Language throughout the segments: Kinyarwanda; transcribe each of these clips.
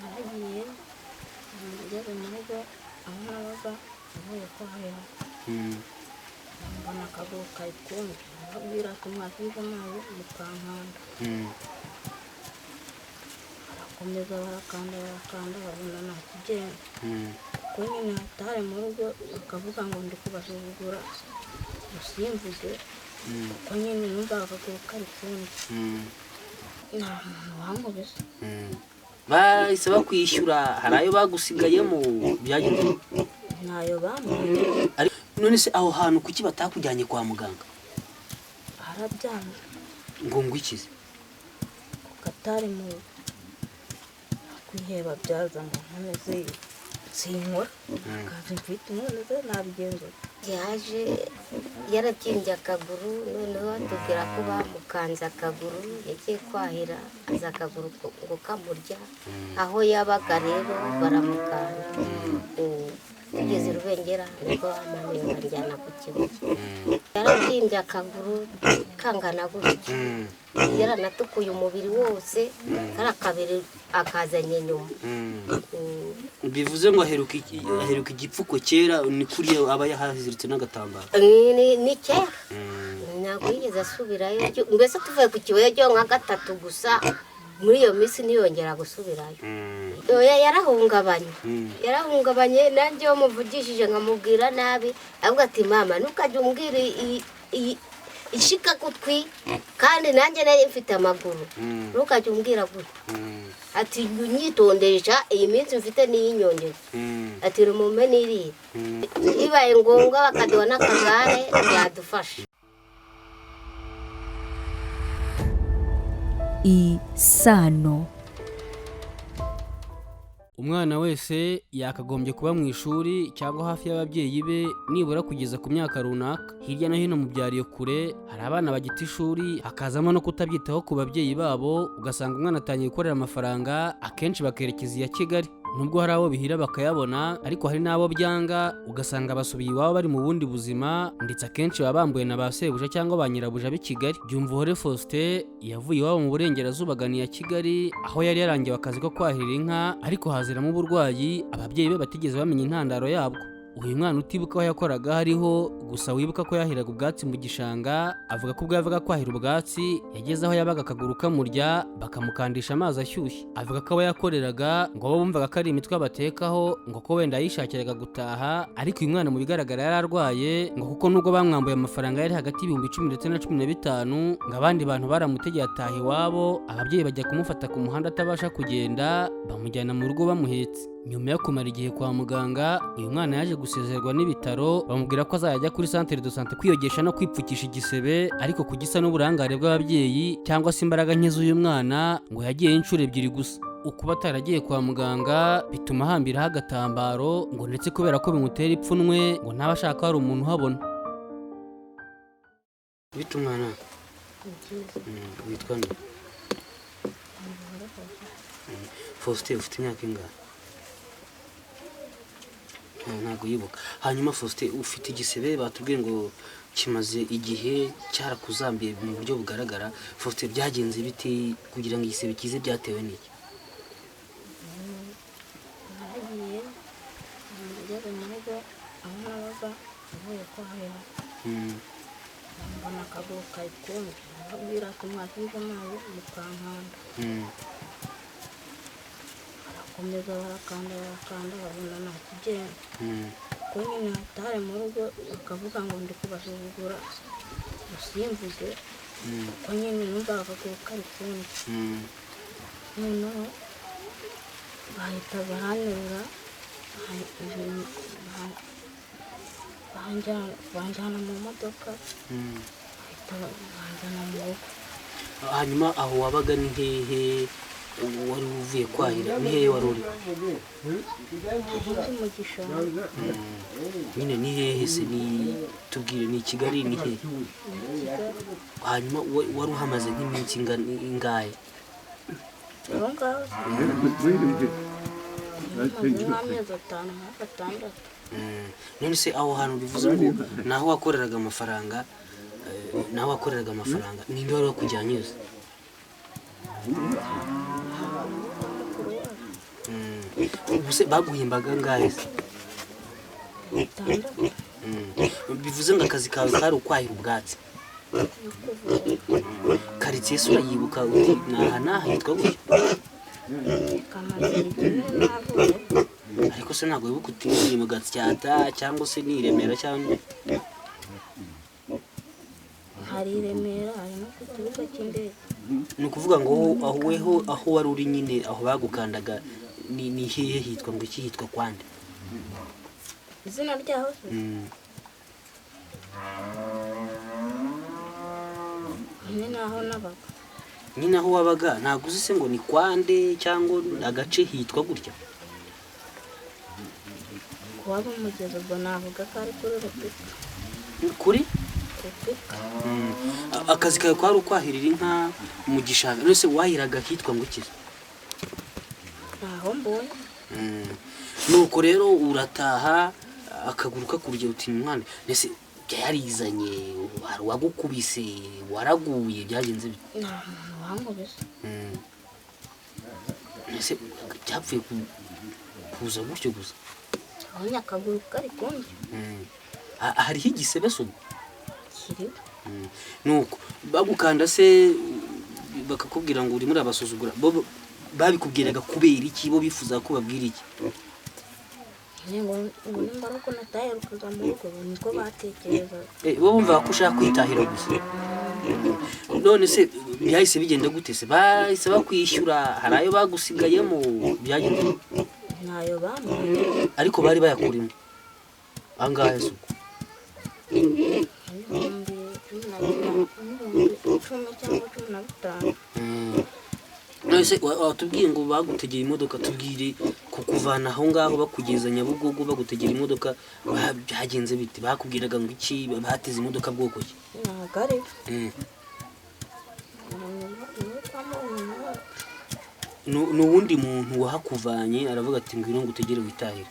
naragiye ngeze mu rugo aho nabaga avuye kwahira mbona akaguru kari kumwe arabwira ati mwasize amazi mukankanda barakomeza barakanda babona nta kigenda kuko nyine hatari mu rugo bakavuga ngo ndi kubasuzugura simvuge kuko nyine numvaga akaguru kari kumwe nta muntu wankubise bahise bakwishyura hari ayo bagusigayemo byagenze ntayo bamuhaye. None se aho hantu kuki batakujyanye kwa muganga? Harabyanga ngo ngwikize katari mu kwiheba byaza ngo nkomeze sinkora kaje mfite none nabigenzo yaje yarabyimbye akaguru noneho atubwira ko bamukanze akaguru yagiye kwahira aza akaguru ngo kamurya aho yabaga rero baramukanda tugeze Rubengera nibwo amanuye banjyana ku kibuga yarabyimbye akaguru kangana gutya yaranatukuye umubiri wose kari akabiri akazanye nyuma bivuze ngo aheruka igipfuko kera ni kuri aba yahaziritse n'agatambaro ni kera ntabwo yigeze asubirayo mbese tuvuye ku kibuye cyo nka gatatu gusa muri iyo minsi ntiyongera gusubirayo yarahungabanye nanjye wamuvugishije nkamubwira nabi avuga ati mama ntukajye umbwira ishika gutwi kandi nanjye nari mfite amaguru ntukajye umbwira gutwi ati unyitondesha iyi minsi mfite n'iyinyongera ati rumume n'iriya ibaye ngombwa bakaduha n'akagare byadufasha. Isano. Umwana wese yakagombye kuba mu ishuri cyangwa hafi y'ababyeyi be nibura kugeza ku myaka runaka. Hirya no hino mu byariyo kure hari abana bagita ishuri hakazamo no kutabyitaho ku babyeyi babo, ugasanga umwana atangiye gukorera amafaranga akenshi bakerekeza iya Kigali. Nubwo hari abo bihira bakayabona ariko hari n'abo byanga ugasanga basubiye iwabo bari mu bundi buzima, ndetse akenshi baba bambuye na ba sebuja cyangwa ba nyirabuja b'i Kigali. Byumvuhore Faustin yavuye iwabo mu burengerazuba agana iya Kigali aho yari yarangiwe akazi ko kwahirira inka, ariko haziramo uburwayi ababyeyi be batigeze bamenya intandaro yabwo. Uyu mwana utibuka aho yakoraga hariho gusa wibuka ko yahiraga ubwatsi mu gishanga, avuga ko ubwo yavaga kwahira ubwatsi yageze aho yabaga akaguru kamurya bakamukandisha amazi ashyushye. Avuga ko abo yakoreraga ngo bo bumvaga ko ari imitwe batekaho ngo ko wenda yishakiraga gutaha, ariko uyu mwana mu bigaragara yari arwaye ngo kuko nubwo bamwambuye amafaranga yari hagati y'ibihumbi 10 ndetse na 15 ngo abandi bantu baramutegeye ataha iwabo, ababyeyi bajya kumufata ku muhanda atabasha kugenda bamujyana mu rugo bamuhetse. Nyuma yo kumara igihe kwa muganga uyu mwana yaje gusezerwa n'ibitaro, bamubwira ko azajya kuri centre de santé kwiyogesha no kwipfukisha igisebe, ariko kugisa n'uburangare bw'ababyeyi cyangwa se imbaraga nke z'uyu mwana ngo yagiye inshuro 2 gusa. Ukuba ataragiye kwa muganga bituma hambiraho agatambaro ngo ndetse kubera ko bimutera ipfunwe ngo ntabashaka hari umuntu uhabona. Bita umwana witwa nde? Faustin ufite imyaka ingahe? Ntabwo yibuka. Hanyuma Faustin ufite igisebe batubwiye ngo kimaze igihe cyarakuzambiye mu buryo bugaragara. Faustin byagenze biti kugira ngo igisebe kize byatewe n'iki? naragiye ngeze mu rugo aho nabaga avuye kwahira mbona akaguru kari kumwe arabwira ati mwasize amazi mukankanda barakomeza barakanda babona nta kigenda kuko nyine hatari mu rugo bakavuga ngo ndi kubasuzugura simvuge kuko nyine numvaga akaguru kari kumwe noneho bahita baranterura banjyana mu modoka bahita banjyana mu rugo. Hanyuma aho wabaga ni hehe wari uvuye kwahira? Ni hehe wari uri? Ndi mu gishanga. Nyine ni hehe se? Ni tubwire, ni Kigali ni hehe? Hanyuma wari uhamaze nk'iminsi ingahe? Aho ngaho nk'amezi 5 6. None se aho hantu bivuze ngo naho wakoreraga amafaranga ninde wari wakujyanye yose? ubu se baguhembaga angahe se? bitandatu bivuze ngo akazi kawe kari ukwahira ubwatsi. yo kuvura karitsiye se urayibuka uti naha hitwa gutya? kamaze igihe navuye ariko se ntabwo wibuka uti ni mu Gatsata cyangwa se ni i Remera cyangwa hari i Remera hari no ku kibuga cy'indege. ni ukuvuga ngo aho wari uri nyine aho bagukandaga ni hehe hitwa ngo iki hitwa kwande? izina ryaho se nyine naho nabaga nyine aho wabaga ntabwo uzi se ngo ni kwande cyangwa agace hitwa gutya? kuwaba umugezi ubwo navuga ko ari kuri Repika. kuri Repika akazi kawe kwari ukwahirira inka mu gishanga nose wahiraga hitwa ngo iki? ntaho mbonye nuko rero urataha akaguru kakurya uti mwana nese yarizanye hari wagukubise waraguye byagenze bite? nta muntu wankubise. nese byapfuye kuza gutyo gusa? abonye akaguru kari kundya hariho igisebe se ubu? kiriho nuko bagukanda se bakakubwira ngo uri muri abasuzugura bo babikubwiraga kubera iki? bo bifuza ko babwira iki? ngo nimba ari uko nataherukaga mu rugo niko batekerezaga. bo bumva ko ushaka kwitahira gusa. none se byahise bigenda gute se? bahise bakwishyura? hari ayo bagusigayemo byagenze bite? ntayo bamuhaye ariko bari bayakurimo angahe se ubwo? ibihumbi 10 cyangwa 15. none se watubwiye ngo bagutegera imodoka, tubwire kukuvana aho ngaho bakugeza Nyabugogo bagutegera imodoka byagenze bite? bakubwiraga ngo iki? bateze imodoka bwoko ki? ntabwo ari n'uwundi muntu wahakuvanye aravuga ati ngwino ngo utegere witahire.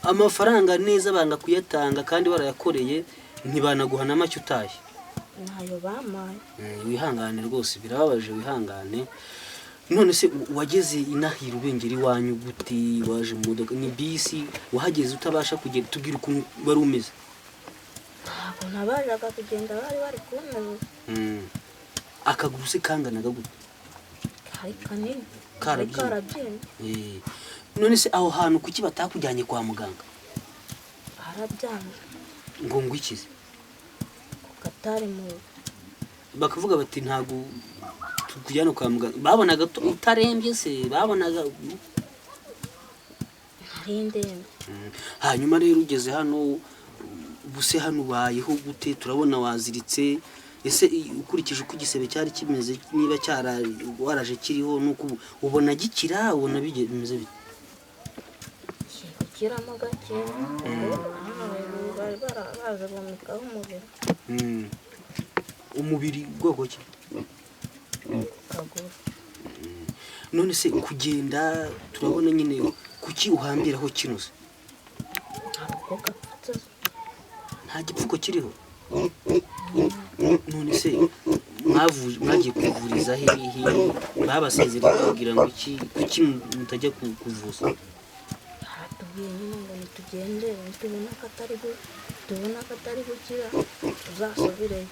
amafaranga neza banga kuyatanga kandi barayakoreye ntibanaguha na make utahe. ntayo bamaye. wihangane rwose birababaje wihangane. none se wageze inahira ubengera iwanyu gute? waje mu modoka ni bisi? wahageze utabasha kugenda? tubwire ukuntu wari umeze. ntabwo nabajaga kugenda bari kunterura. akaguru se kanganaga gute? kari kanini Karabyimbye. karabyimbye. none se aho hantu kuki batakujyanye kwa muganga? harabyanga ngo ikize? ku katari mu bakavuga bati ntabwo tukujyana kwa muganga. babonaga utarembye se? babonaga nari ndembe. hanyuma rero ugeze hano ubuse hano ubayeho gute? turabona waziritse. ese ukurikije uko igisebe cyari kimeze niba waraje kiriho nuko ubona gikira? ubona bimeze bite? kiramo gake bari barabaze bomekaho umubiri. umubiri bwoko ki? kaguru none se kugenda turabona nyine kuki uhambiraho kino se? ntabwo gapfutse. nta gipfuko kiriho? none se mwagiye kuvuriza hehe? babasezerera bababwira ngo kuki mutajya kuvuza? baratubwiye nyine ngo nitugende nitubona ko atari gukira tuzasubireyo.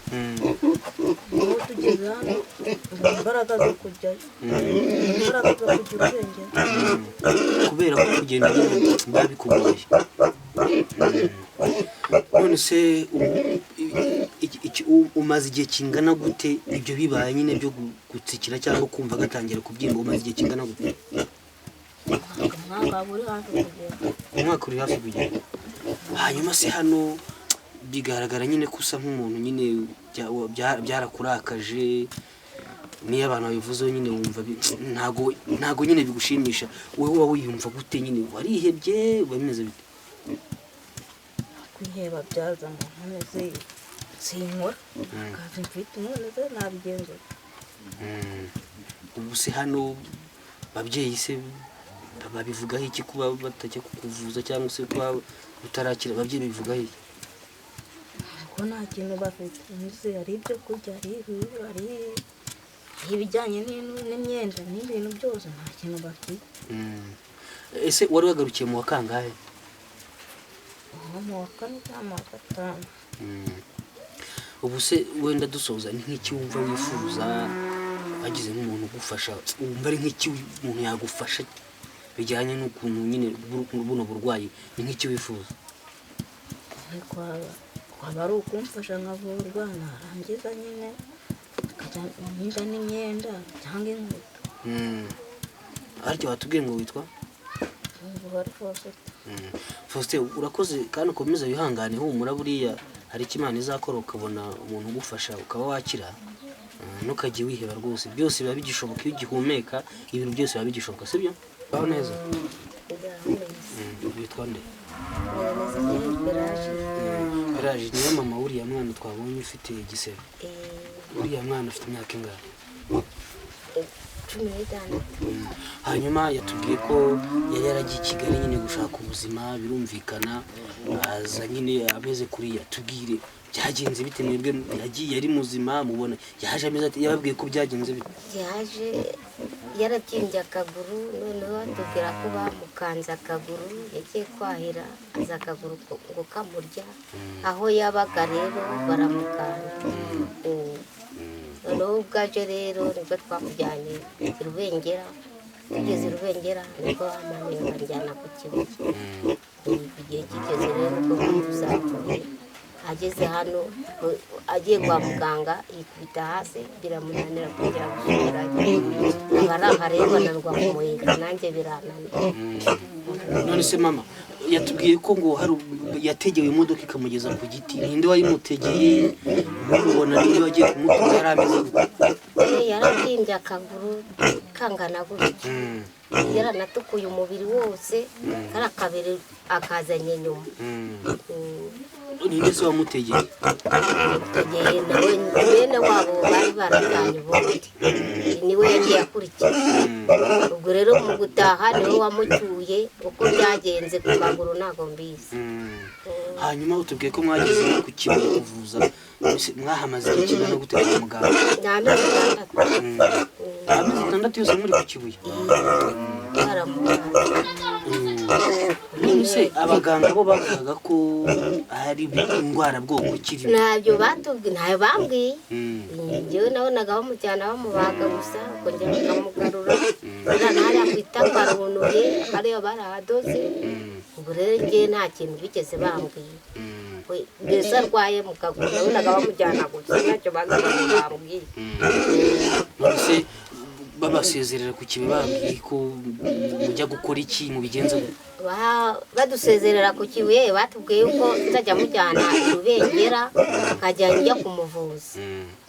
niho tugeze hano ngo imbaraga zo kujyayo imbaraga zo kugira ubwenge kubera ko kugenda babikugoye. none se umaze igihe kingana gute ibyo bibaye nyine byo gutsikira cyangwa kumva gatangira kubyimba? umaze igihe kingana gute? umwaka uri hafi kugenda. umwaka uri hafi kugenda. hanyuma se hano bigaragara nyine ko usa nk'umuntu nyine byarakurakaje. niyo abantu babivuzeho nyine wumva ntago nyine bigushimisha. wowe uba wiyumva gute nyine? warihebye? bimeze bite? kwiheba byaza ngo nkomeze sinkora akazi mfite none se nabigenzura. ubu se hano babyeyi se babivugaho iki kuba batajya kukuvuza cyangwa se kuba utarakira? ababyeyi babivugaho iki? ko nta kintu bafite. nzi hari ibyo kurya hari ibijyanye n'imyenda n'ibintu byose nta kintu bafite. ese wari wagarukiye mu wa kangahe? Mu wa kane cyangwa mu wa gatanu. ubu se wenda dusoza ni nk'iki wumva wifuza wagize nk'umuntu ugufasha, wumva ari nk'iki umuntu yagufasha bijyanye n'ukuntu nyine buno burwayi, ni nk'iki wifuza? kwaba ari ukumfasha nkavurwa narangiza nyine akajya nimba n'imyenda cyangwa inkweto. ariko watubwiye ngo witwa Buhari Faustin. Faustin, urakoze kandi ukomeza wihangane, humura, buriya hari ikimana izakora ukabona umuntu ugufasha ukaba wakira. Ntukajye wiheba rwose, byose biba bigishoboka iyo ugihumeka, ibintu byose biba bigishoboka, sibyo? Baho neza. Witwa nde? Beraje niyo mama wuriya mwana twabonye ufite igisebe. Uriya mwana ufite imyaka ingahe? 16. Hanyuma yatubwiye ko yari yaragiye i Kigali nyine gushaka ubuzima, birumvikana aza nyine ameze kuriya. Tubwire byagenze bite, mwebwe yagiye ari muzima mubona yaje ameze ati, yababwiye ko byagenze bite? Yaje yarabyimbye akaguru, noneho atubwira ko bamukanze akaguru, yagiye kwahira aza akaguru ngo kamurya, aho yabaga rero baramukanda. Noneho ubwaje rero nibwo twamujyanye i Rubengera, tugeze i Rubengera nibwo bamanuye banjyana ku Kibuye. Igihe kigeze rero ubwo bamuzamuye, ageze hano agiye kwa muganga yikubita hasi biramunanira kongera gusubirayo. Abaraha rero bananirwa kumuheka, nanjye birananira. None se mama yatubwiye ko ngo hari yategewe imodoka ikamugeza ku giti, ninde wayimutegeye? Mubona niyo wagiye kumutura yari ameze gute? Yarabyimbye akaguru kangana gutya, yaranatukuye umubiri wose, kari akabiri akazanye nyuma. Ninde se wamutegeye? Yamutegeye nawe bene wabo bari barajyanye ubundi, niwe yagiye akurikira. Ubwo rero mu gutaha niwe wamucyuye, uko byagenze ku maguru ntabwo mbizi. Hanyuma utubwiye ko mwageze ku Kibuye kuvuza, mwahamaze igihe kingana gute kwa muganga? N'amezi 6. Amezi 6 yose muri ku Kibuye? Se abaganga bo bavugaga ko hari indwara bwoko kiri? Ntabyo batubwiye, ntayo bambwiye. Njyewe nabonaga bamujyana bamubaga gusa, kongera bakamugarura, ntari akwita karunuye, kariyo barahadoze. Ubwo rero njyewe nta kintu bigeze bambwiye. Mbese arwaye mu kaguru, nabonaga bamujyana gusa, ntacyo bambwiye. None babasezerera ku Kibuye babwiye ko mujya gukora iki, mu bigenza? Badusezerera ku Kibuye batubwiye ko nzajya mujyana i Rubengera akajya njya kumuvuza.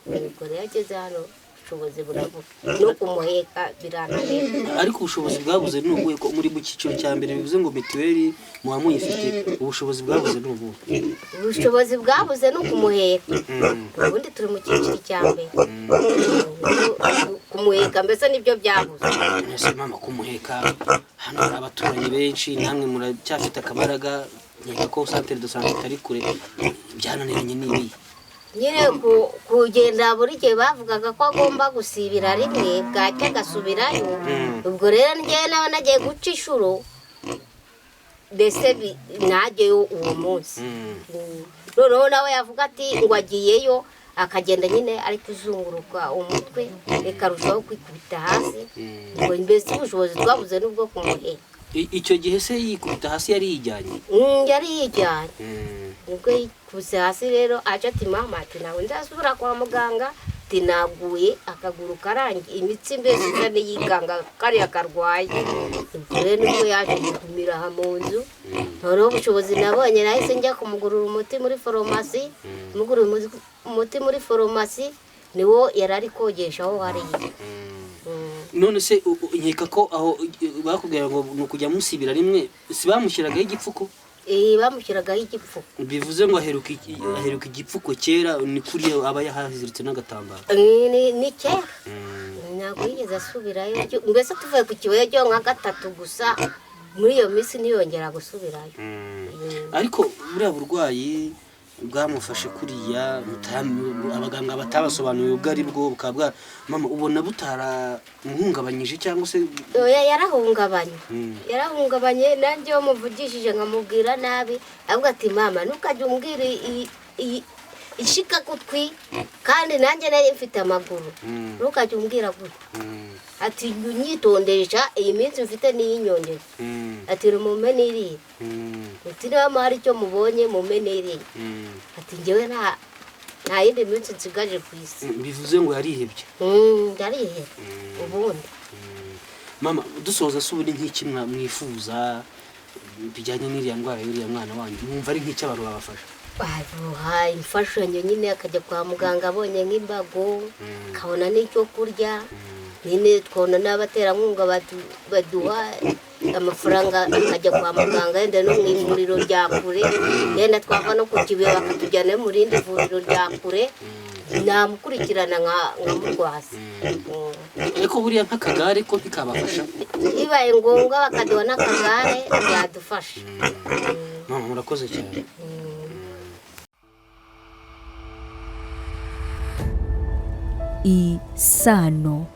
Ubwo rero ageze hano ubushobozi buravuga no kumuheka birananira. Ariko ubushobozi bwabuze ni ubuhe ko muri mu cyiciro cya mbere bivuze ngo mituweli muba muyifite, ubushobozi bwabuze ni ubuhe? Ubushobozi bwabuze no kumuheka, ubundi turi mu cyiciro cya mbere. Kumuheka mbese nibyo byabuze. Ese mama kumuheka, hano hari abaturanyi benshi, namwe muracyafite akabaraga, nkeka ko santere de sante itari kure, byananiranye n'ibi? Nyine kugenda buri gihe bavugaga ko agomba gusibira rimwe bwacya agasubirayo. Ubwo rero njyewe nawe nagiye guca inshuro, mbese najyeyo uwo munsi. Noneho nawe yavuga ati ngo agiyeyo, akagenda nyine ari kuzunguruka umutwe, bikarushaho kwikubita hasi. Ngo mbese ubushobozi twabuze n'ubwo kumuheka. Icyo gihe se yikubita hasi yari yijyanye? Yari yijyanye. Nibwo yikubise hasi rero aje ati mama ati nawe nzasubira kwa muganga, ati naguye akaguru karangiye, imitsi mbese isa n'iyikanga kariya karwaye. Ubwo rero nibwo yaje gutumira aha mu nzu. Noneho ubushobozi nabonye nahise njya kumugurira umuti muri farumasi. Mugurira umuti muri farumasi niwo yari ari kogeshaho hariya. None se nkeka ko aho bakubwira ngo ni ukujya musibira rimwe, si bamushyiragaho igipfuko? Bamushyiragaho igipfuko. Bivuze ngo aheruka igipfuko kera, ni kuri aba yahaziritse n'agatambaro? Ni kera, ntabwo yigeze asubirayo. Mbese tuvuye ku Kibuye ryo nka 3 gusa, muri iyo minsi ntiyongera gusubirayo. Ariko buriya burwayi bwamufashe kuriya abaganga batabasobanuriye ubwo ari bwo bukaba mama ubona butaramuhungabanyije cyangwa se oya yarahungabanye nanjye wamuvugishije nkamubwira nabi avuga ati mama ntukajye umbwira ishika gutwi kandi nanjye nari mfite amaguru ntukajye umbwira gutwi ati unyitondesha iyi minsi mfite n'iyinyongera ati rumume n'iriya ati niba hari icyo mubonye mume n'iriya ati njyewe nta yindi minsi nsigaje ku isi bivuze ngo yarihebye yarihebye ubundi mama dusoza se ubundi nk'iki mwifuza bijyanye n'iriya ndwara y'uriya mwana wanyu mwumva ari nk'icyo abantu babafasha baduha imfashanyo nyine akajya kwa muganga abonye nk'imbago akabona n'icyo kurya nyine twabona n'abaterankunga baduha amafaranga akajya kwa muganga yenda no mu ivuriro rya kure yenda twava no ku Kibuye bakatujyana mu rindi vuriro rya kure namukurikirana nka murwaza ariko buriya nk'akagare ko ntikabafasha bibaye ngombwa bakaduha n'akagare byadufasha mama murakoze cyane Isano.